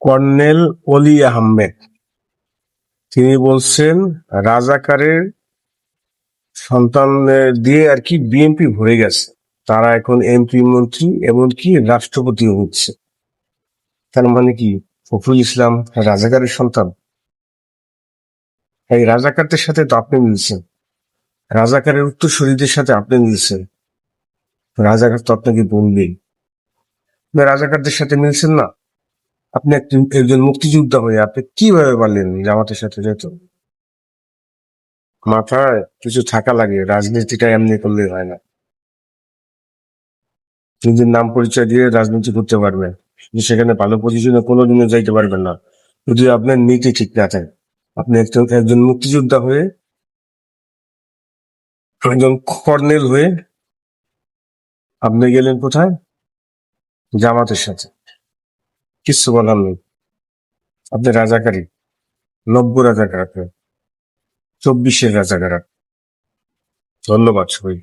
Colonel অলি আহমেদ তিনি বলছেন রাজাকারের সন্তান দিয়ে আর কি বিএনপি ভরে গেছে, তারা এখন এমপি মন্ত্রী এমনকি রাষ্ট্রপতিও হচ্ছে। তার মানে কি ফখরুল ইসলাম রাজাকারের সন্তান? এই রাজাকারদের সাথে তো আপনি মিলছেন, রাজাকারের উত্তরসূরিদের সাথে আপনি মিলছেন, রাজাকার তো আপনাকে বলবেই। রাজাকারদের সাথে মিলছেন না, আপনি একজন মুক্তিযোদ্ধা হয়ে আপনি কিভাবে পারলেন জামাতের সাথে যেতে? মাথায় কিছু থাকা লাগে, রাজনীতিটা এমনি করলে হয় না। নিজের নাম পরিচয় দিয়ে রাজনীতি করতে পারবেন, কিন্তু সেখানে ভালো পজিশনে কোনোদিনও যাইতে পারবেন না যদি আপনার নীতি ঠিক না থাকে। আপনি একজন মুক্তিযোদ্ধা হয়ে, একজন কর্নেল হয়ে আপনি গেলেন কোথায়? জামাতের সাথে। কিচ্ছু বলার নেই, আপনি রাজাকারী, নব্য রাজাকার, আপনি 24-এর রাজাকার। ধন্যবাদ সবাই।